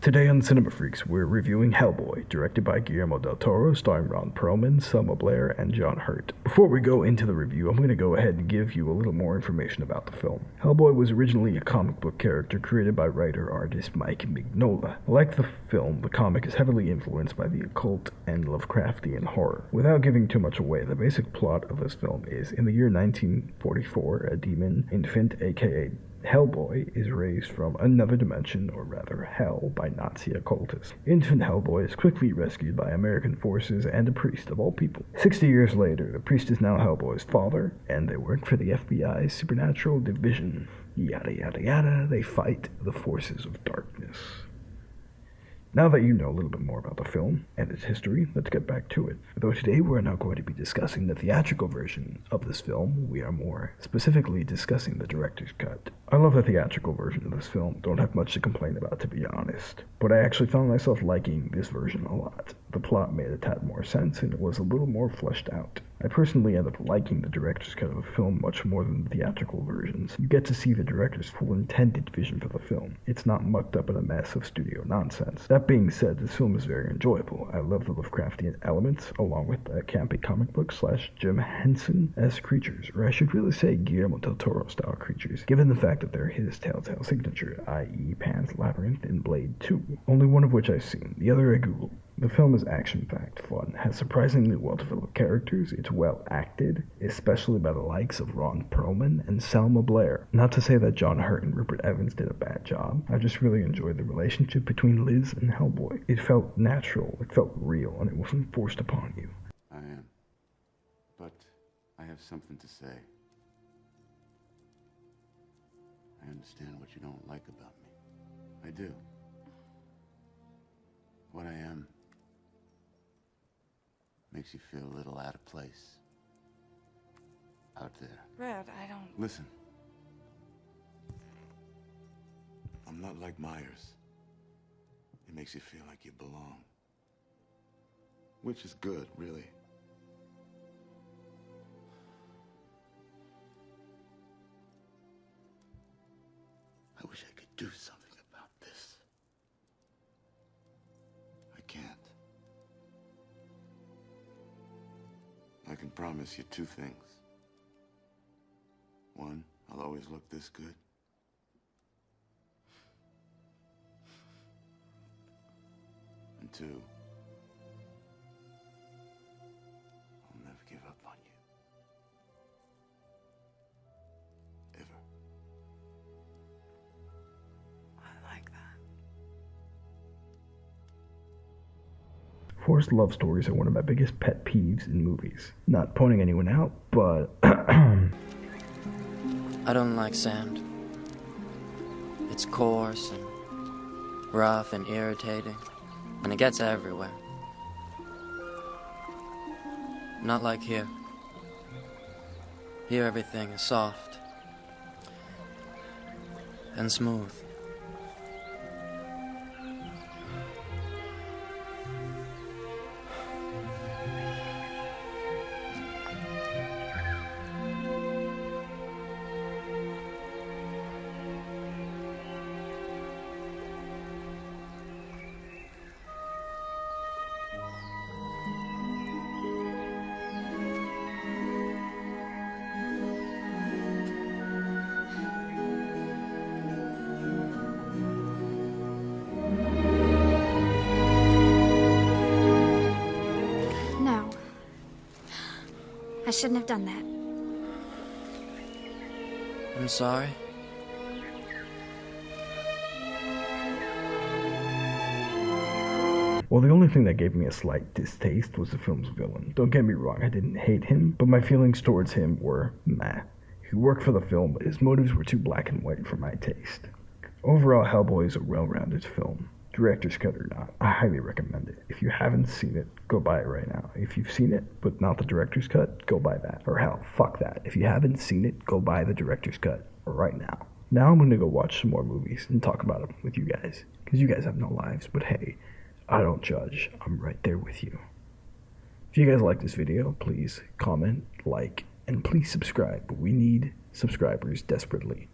Today on Cinema Freaks, we're reviewing Hellboy, directed by Guillermo del Toro, starring Ron Perlman, Selma Blair, and John Hurt. Before we go into the review, I'm going to go ahead and give you a little more information about the film. Hellboy was originally a comic book character created by writer-artist Mike Mignola. Like the film, the comic is heavily influenced by the occult and Lovecraftian horror. Without giving too much away, the basic plot of this film is, in the year 1944, a demon infant, aka Hellboy, is raised from another dimension, or rather hell, by Nazi occultists. Infant Hellboy is quickly rescued by American forces and a priest of all people. 60 years later, the priest is now Hellboy's father, and they work for the FBI's Supernatural Division. Yada yada yada, they fight the forces of darkness. Now that you know a little bit more about the film and its history, let's get back to it. Though today we're not going to be discussing the theatrical version of this film, we are more specifically discussing the director's cut. I love the theatrical version of this film, don't have much to complain about, to be honest. But I actually found myself liking this version a lot. The plot made a tad more sense and it was a little more fleshed out. I personally end up liking the director's cut of the film much more than the theatrical versions. You get to see the director's full intended vision for the film. It's not mucked up in a mess of studio nonsense. That being said, this film is very enjoyable. I love the Lovecraftian elements, along with the campy comic book / Jim Henson-esque creatures, or I should really say Guillermo del Toro style creatures, given the fact that they're his telltale signature, i.e. Pan's Labyrinth and Blade 2, only one of which I've seen, the other I googled. The film is action-packed fun, has surprisingly well-developed characters, it's well acted, especially by the likes of Ron Perlman and Selma Blair. Not to say that John Hurt and Rupert Evans did a bad job, I just really enjoyed the relationship between Liz and Hellboy. It felt natural, it felt real, and it wasn't forced upon you. I am. But I have something to say. I understand what you don't like about me. I do. What I am makes you feel a little out of place. Out there. Red, I don't... Listen. I'm not like Myers. It makes you feel like you belong. Which is good, really. I wish I could do something about this. I can't. I can promise you two things. One, I'll always look this good. And two, I'll never give up on you. Ever. I like that. Forced love stories are one of my biggest pet peeves in movies. Not pointing anyone out, but I don't like sand. It's coarse and rough and irritating, and it gets everywhere. Not like here. Here everything is soft and smooth. I shouldn't have done that. I'm sorry. Well, the only thing that gave me a slight distaste was the film's villain. Don't get me wrong, I didn't hate him, but my feelings towards him were meh. He worked for the film, but his motives were too black and white for my taste. Overall, Hellboy is a well-rounded film. Director's cut or not, I highly recommend it. If you haven't seen it, go buy it right now. If you've seen it, but not the director's cut, go buy that. Or hell, fuck that. If you haven't seen it, go buy the director's cut right now. Now I'm gonna go watch some more movies and talk about them with you guys. Because you guys have no lives, but hey, I don't judge. I'm right there with you. If you guys like this video, please comment, like, and please subscribe. We need subscribers desperately.